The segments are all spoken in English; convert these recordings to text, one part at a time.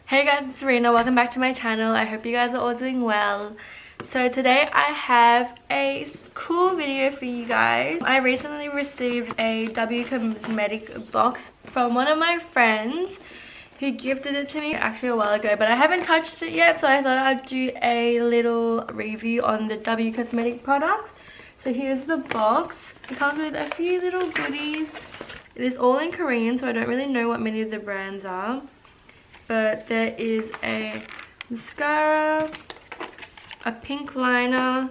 Hey guys, it's Serena. Welcome back to my channel. I hope you guys are all doing well. So today I have a cool video for you guys. I recently received a W cosmetic box from one of my friends who gifted it to me actually a while ago, but I haven't touched it yet, so I thought I'd do a little review on the W cosmetic products. So here's the box. It comes with a few little goodies. It is all in Korean, so I don't really know what many of the brands are. But there is a mascara, a pink liner,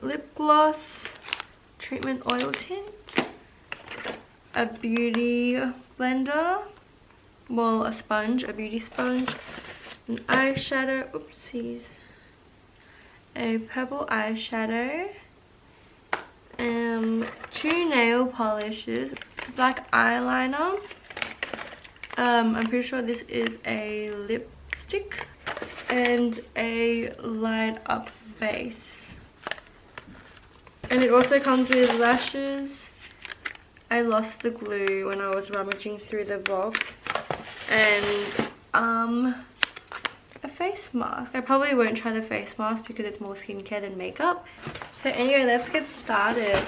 lip gloss, treatment oil tint, a beauty blender, well, a sponge, a beauty sponge, an eyeshadow, oopsies, a purple eyeshadow, 2 nail polishes, black eyeliner. I'm pretty sure this is a lipstick and a light up base. And it also comes with lashes. I lost the glue when I was rummaging through the box. And a face mask. I probably won't try the face mask because it's more skincare than makeup. So anyway, let's get started.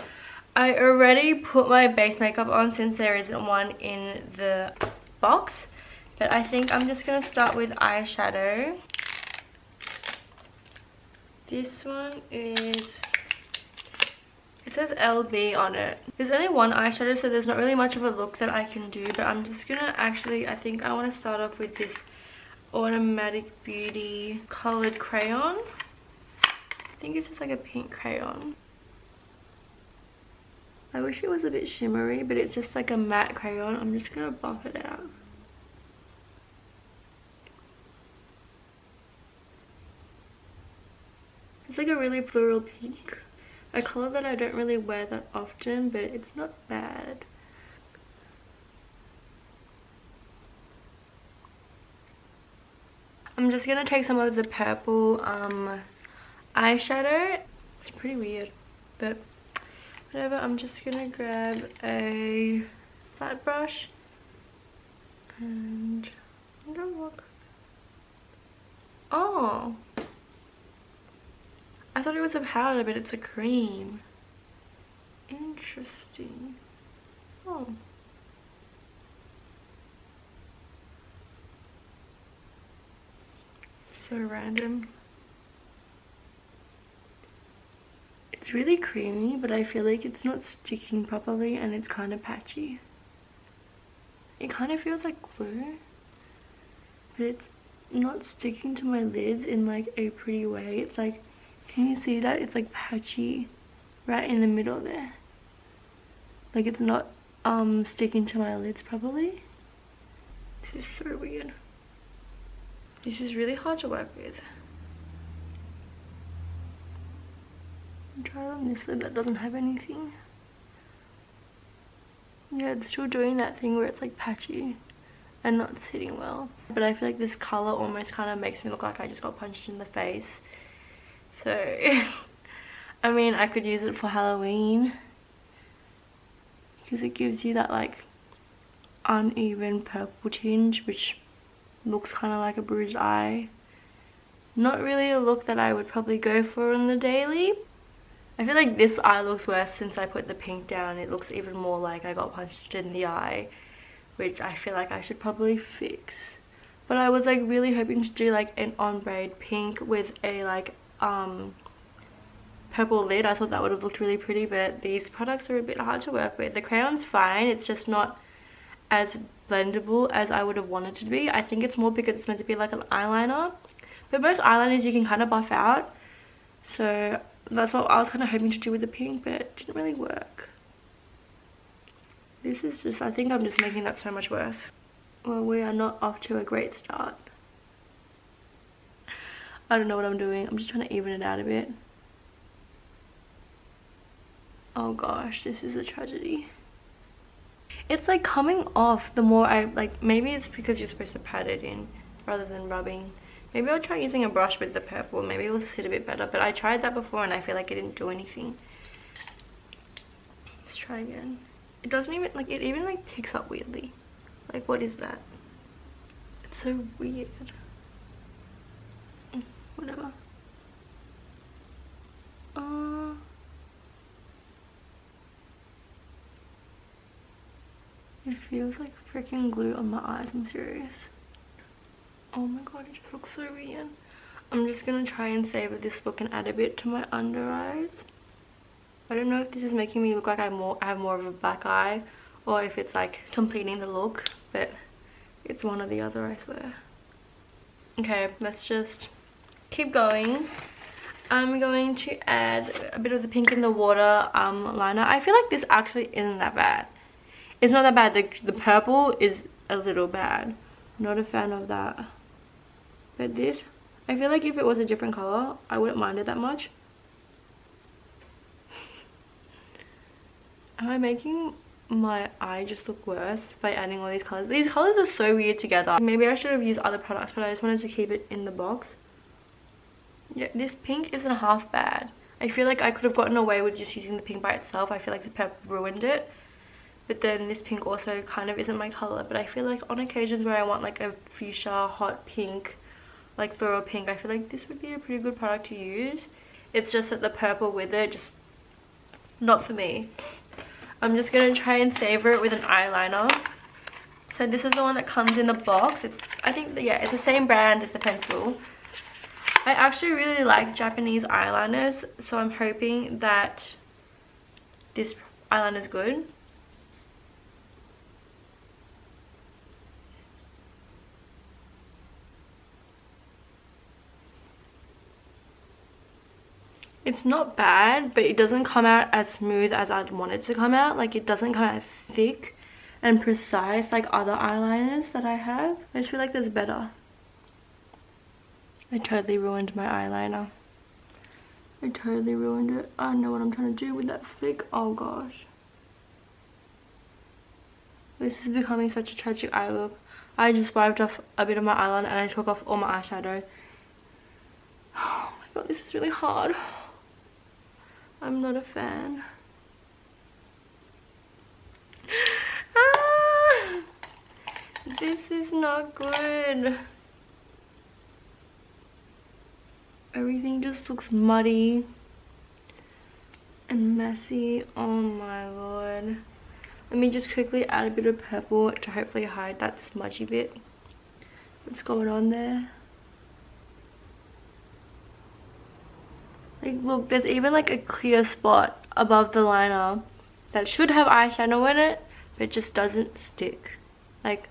I already put my base makeup on since there isn't one in the box, but I think I'm just gonna start with eyeshadow. This one is, it says LB on it. There's only one eyeshadow, so there's not really much of a look that I can do, but I'm just gonna actually, I think I want to start off with this Automatic Beauty colored crayon. I think it's just like a pink crayon. I wish it was a bit shimmery, but it's just like a matte crayon. I'm just gonna buff it out. It's like a really floral pink. A color that I don't really wear that often, but it's not bad. I'm just gonna take some of the purple eyeshadow. It's pretty weird, but whatever. I'm just gonna grab a flat brush and look. Oh, I thought it was a powder, but it's a cream. Interesting. Oh, so random. It's really creamy, but I feel like it's not sticking properly and it's kind of patchy. It kind of feels like glue, but it's not sticking to my lids in like a pretty way. It's like, can you see that? It's like patchy right in the middle there. Like it's not sticking to my lids properly. This is so weird. This is really hard to work with. Try it on this lid that doesn't have anything. Yeah, it's still doing that thing where it's like patchy and not sitting well. But I feel like this color almost kind of makes me look like I just got punched in the face. So, I mean, I could use it for Halloween because it gives you that like uneven purple tinge, which looks kind of like a bruised eye. Not really a look that I would probably go for on the daily. I feel like this eye looks worse since I put the pink down. It looks even more like I got punched in the eye, which I feel like I should probably fix. But I was like really hoping to do like an ombre pink with a like purple lid. I thought that would have looked really pretty, but these products are a bit hard to work with. The crayon's fine, it's just not as blendable as I would have wanted to be. I think it's more because it's meant to be like an eyeliner, but most eyeliners you can kind of buff out, so that's what I was kind of hoping to do with the pink, but it didn't really work. This is just, I think I'm just making that so much worse. Well, we are not off to a great start. I don't know what I'm doing. I'm just trying to even it out a bit. Oh gosh, this is a tragedy. It's like coming off the more I like, maybe it's because you're supposed to pat it in rather than rubbing. Maybe I'll try using a brush with the purple. Maybe it will sit a bit better, but I tried that before and I feel like it didn't do anything. Let's try again. It doesn't even, like, it even like picks up weirdly. Like, what is that? It's so weird. Whatever. It feels like freaking glue on my eyes, I'm serious. Oh my god, it just looks so weird. I'm just gonna try and savor this look and add a bit to my under eyes. I don't know if this is making me look like I have more of a black eye, or if it's like completing the look, but it's one or the other, I swear. Okay, let's just keep going. I'm going to add a bit of the pink in the water liner. I feel like this actually isn't that bad. It's not that bad. The purple is a little bad. I'm not a fan of that. But this, I feel like if it was a different color, I wouldn't mind it that much. Am I making my eye just look worse by adding all these colors? These colors are so weird together. Maybe I should have used other products, but I just wanted to keep it in the box. Yeah, this pink isn't half bad. I feel like I could have gotten away with just using the pink by itself. I feel like the purple ruined it. But then this pink also kind of isn't my color. But I feel like on occasions where I want like a fuchsia, hot pink, like thorough pink, I feel like this would be a pretty good product to use. It's just that the purple with it, just not for me. I'm just going to try and savor it with an eyeliner. So this is the one that comes in the box. It's, I think, yeah, it's the same brand as the pencil. I actually really like Japanese eyeliners, so I'm hoping that this eyeliner is good. It's not bad, but it doesn't come out as smooth as I'd want it to come out. Like, it doesn't come out thick and precise like other eyeliners that I have. I just feel like there's better. I totally ruined my eyeliner. I totally ruined it. I don't know what I'm trying to do with that flick. Oh gosh. This is becoming such a tragic eye look. I just wiped off a bit of my eyeliner and I took off all my eyeshadow. Oh my god, this is really hard. I'm not a fan. Ah, this is not good. Everything just looks muddy and messy. Oh my lord. Let me just quickly add a bit of purple to hopefully hide that smudgy bit. What's going on there? Like, look, there's even like a clear spot above the liner that should have eyeshadow in it, but it just doesn't stick. Like,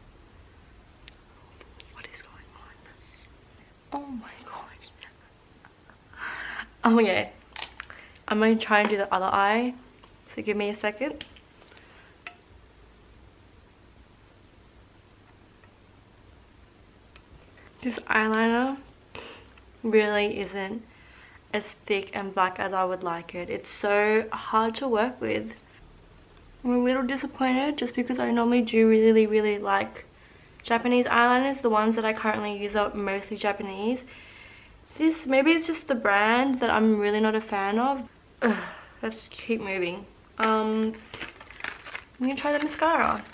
what is going on? Oh my gosh. Oh yeah. I'm going to try and do the other eye. So give me a second. This eyeliner really isn't as thick and black as I would like it. It's so hard to work with. I'm a little disappointed just because I normally do really like Japanese eyeliners. The ones that I currently use are mostly Japanese. This, maybe it's just the brand that I'm really not a fan of. Ugh, let's keep moving. I'm gonna try the mascara.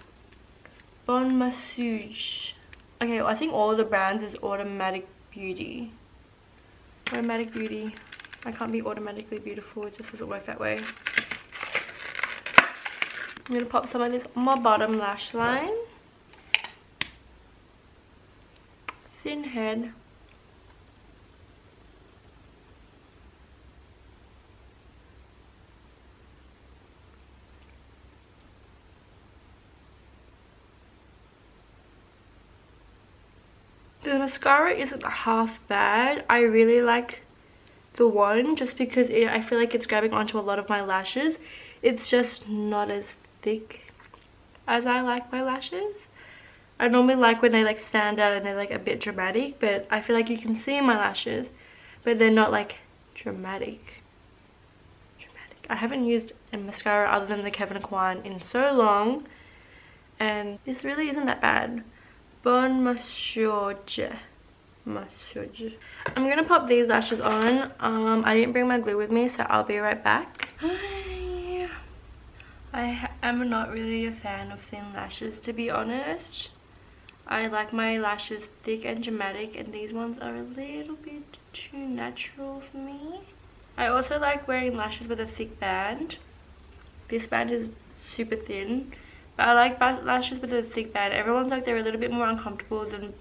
Bon Massage. Okay, well, I think all of the brands is Automatic Beauty. Automatic Beauty. I can't be automatically beautiful, it just doesn't work that way. I'm gonna pop some of this on my bottom lash line. Thin head. The mascara isn't half bad. I really like the one just because I feel like it's grabbing onto a lot of my lashes. It's just not as thick as I like my lashes. I normally like when they like stand out and they're like a bit dramatic, but I feel like you can see my lashes, but they're not like dramatic. I haven't used a mascara other than the Kevin Kwan in so long, and this really isn't that bad. Bon Massage. I'm gonna pop these lashes on. I didn't bring my glue with me, so I'll be right back. I am not really a fan of thin lashes, to be honest. I like my lashes thick and dramatic, and these ones are a little bit too natural for me. I also like wearing lashes with a thick band. This band is super thin, but I like lashes with a thick band. Everyone's like they're a little bit more uncomfortable than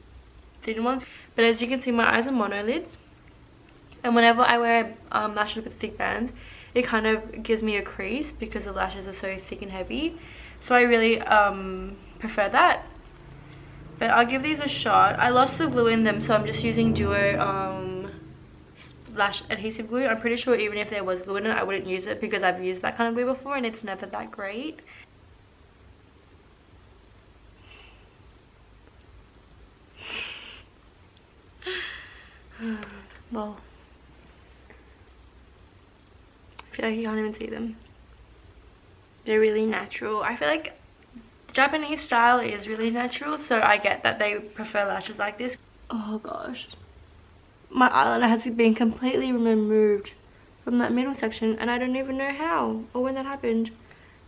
thin ones, but as you can see, my eyes are monolids, and whenever I wear lashes with thick bands, it kind of gives me a crease because the lashes are so thick and heavy. So I really prefer that. But I'll give these a shot. I lost the glue in them, so I'm just using Duo lash adhesive glue. I'm pretty sure even if there was glue in it, I wouldn't use it because I've used that kind of glue before and it's never that great. Well, I feel like you can't even see them. They're really natural. I feel like Japanese style is really natural, so I get that they prefer lashes like this. Oh gosh, my eyeliner has been completely removed from that middle section, and I don't even know how or when that happened,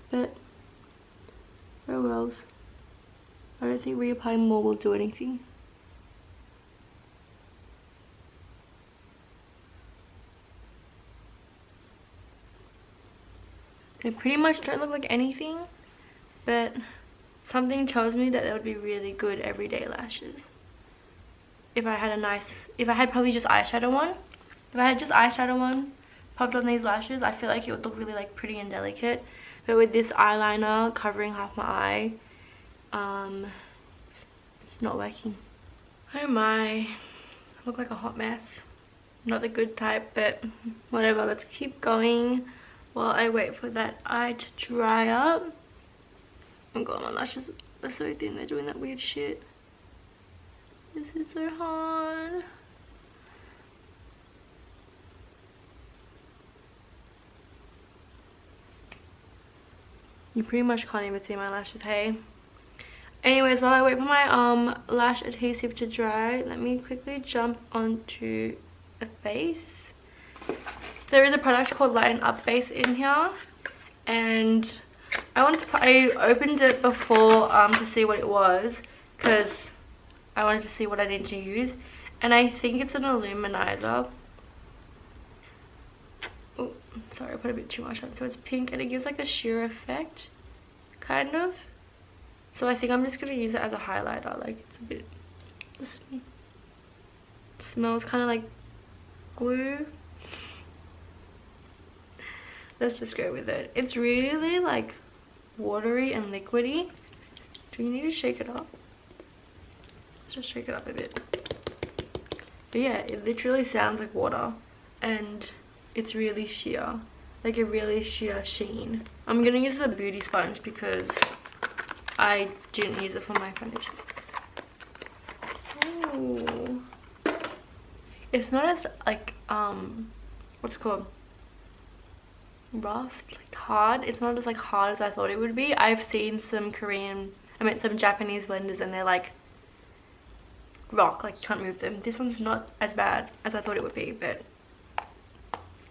but oh well. I don't think reapplying more will do anything. They pretty much don't look like anything, but something tells me that they would be really good everyday lashes. If I had probably just eyeshadow on. If I had just eyeshadow on, popped on these lashes, I feel like it would look really like pretty and delicate. But with this eyeliner covering half my eye, it's not working. Oh my, I look like a hot mess. Not the good type, but whatever, let's keep going while I wait for that eye to dry up. Oh my god, my lashes are so thin, they're doing that weird shit. This is so hard. You pretty much can't even see my lashes, hey? Anyways, while I wait for my lash adhesive to dry, let me quickly jump onto a face. There is a product called Lighten Up Base in here, and I opened it before to see what it was, because I wanted to see what I need to use, and I think it's an illuminizer. Oh, sorry, I put a bit too much on. So it's pink and it gives like a sheer effect, kind of. So I think I'm just gonna use it as a highlighter. Like, it's a bit, it smells kind of like glue. Let's just go with it. It's really like watery and liquidy. Do you need to shake it up? Let's just shake it up a bit. But yeah, it literally sounds like water, and it's really sheer, like a really sheer sheen. I'm gonna use the beauty sponge because I didn't use it for my foundation. Ooh. It's not as like what's it called, rough, like hard. It's not as like hard as I thought it would be. I've seen some some Japanese blenders and they're like rock, like you can't move them. This one's not as bad as I thought it would be, but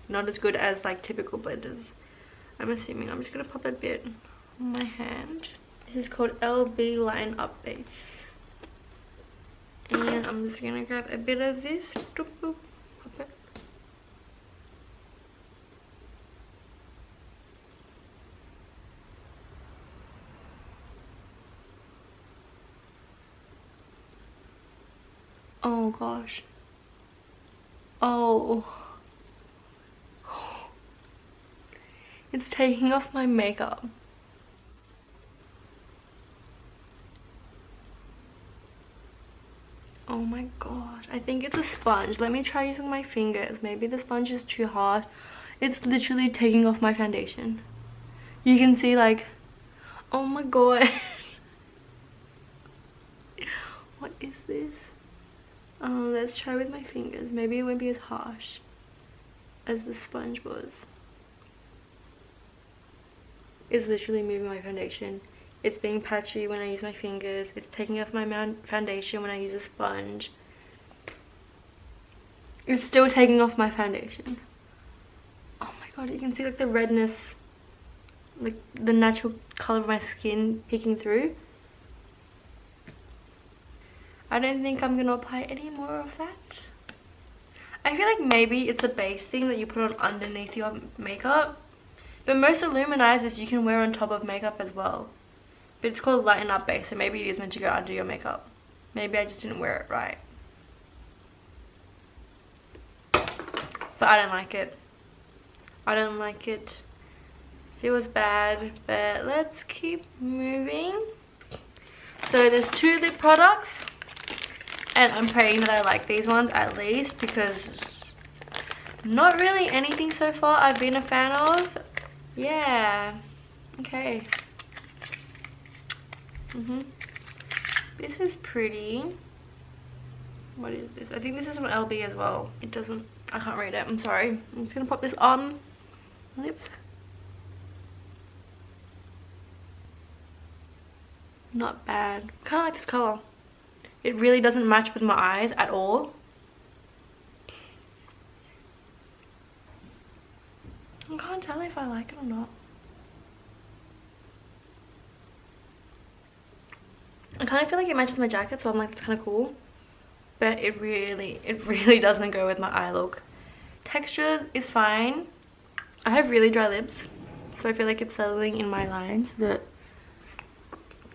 not as good as like typical blenders, I'm assuming. I'm just gonna pop a bit on my hand. This is called LB Lighten Up Base, and I'm just gonna grab a bit of this. Pop it. Oh gosh. Oh. It's taking off my makeup. Oh my god. I think it's a sponge. Let me try using my fingers. Maybe the sponge is too hard. It's literally taking off my foundation. You can see like, oh my god. What is this? Let's try with my fingers. Maybe it won't be as harsh as the sponge was. It's literally moving my foundation. It's being patchy when I use my fingers. It's taking off my foundation when I use a sponge. It's still taking off my foundation. Oh my god, you can see like the redness, like the natural color of my skin peeking through. I don't think I'm gonna apply any more of that. I feel like maybe it's a base thing that you put on underneath your makeup. But most illuminizers you can wear on top of makeup as well. But it's called Lighten Up Base, so maybe it is meant to go under your makeup. Maybe I just didn't wear it right. But I don't like it. I don't like it. It was bad, but let's keep moving. So there's 2 lip products. And I'm praying that I like these ones at least, because not really anything so far I've been a fan of. Yeah. Okay. This is pretty. What is this? I think this is from LB as well. It doesn't, I can't read it. I'm sorry. I'm just gonna pop this on my lips. Not bad. Kind of like this color. It really doesn't match with my eyes at all. I can't tell if I like it or not. I kind of feel like it matches my jacket, so I'm like, it's kind of cool. But it really doesn't go with my eye look. Texture is fine. I have really dry lips, so I feel like it's settling in my lines. But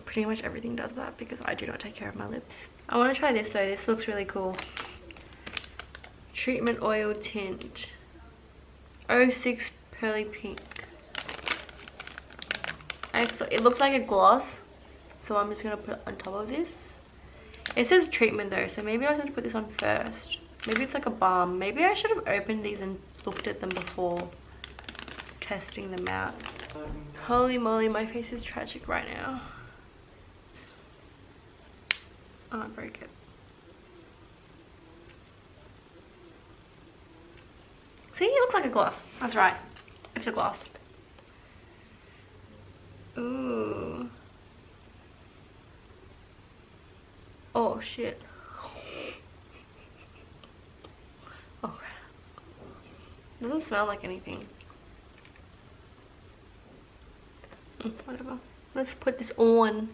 pretty much everything does that because I do not take care of my lips. I want to try this though. This looks really cool. Treatment Oil Tint. 06 Pearly Pink. It looks like a gloss. So I'm just going to put it on top of this. It says treatment though, so maybe I was going to put this on first. Maybe it's like a balm. Maybe I should have opened these and looked at them before testing them out. Holy moly, my face is tragic right now. Oh, I broke it. See, it looks like a gloss. That's right. It's a gloss. Ooh. Oh shit. Oh crap. Doesn't smell like anything. Whatever. Let's put this on.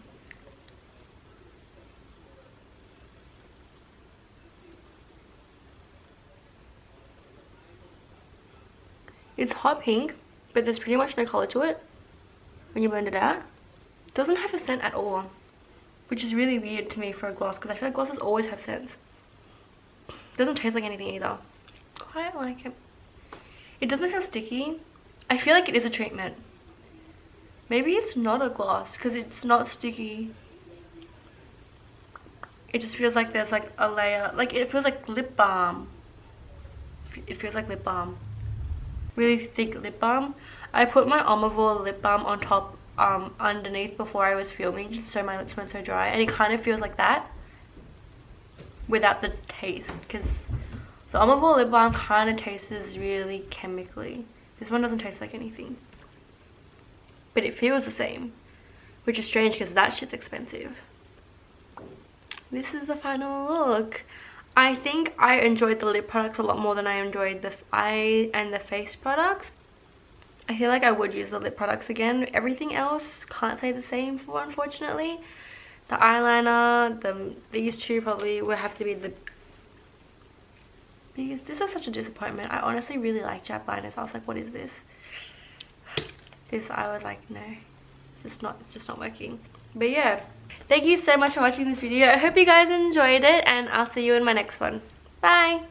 It's hot pink, but there's pretty much no color to it when you blend it out. It doesn't have a scent at all, which is really weird to me for a gloss because I feel like glosses always have scents. It doesn't taste like anything either. Quite like it. It doesn't feel sticky. I feel like it is a treatment. Maybe it's not a gloss because it's not sticky. It just feels like there's like a layer, like it feels like lip balm. It feels like lip balm. Really thick lip balm. I put my Omivore lip balm on top underneath before I was filming so my lips weren't so dry, and it kind of feels like that without the taste, because the Omivore lip balm kind of tastes really chemically. This one doesn't taste like anything, but it feels the same, which is strange because that shit's expensive. This is the final look. I think I enjoyed the lip products a lot more than I enjoyed the eye and the face products. I feel like I would use the lip products again. Everything else can't say the same for, unfortunately. The eyeliner, these 2 probably would have to be the biggest. This was such a disappointment. I honestly really like Jap liners. I was like, what is this? This, I was like, no, it's just not working. But yeah, thank you so much for watching this video. I hope you guys enjoyed it, and I'll see you in my next one. Bye!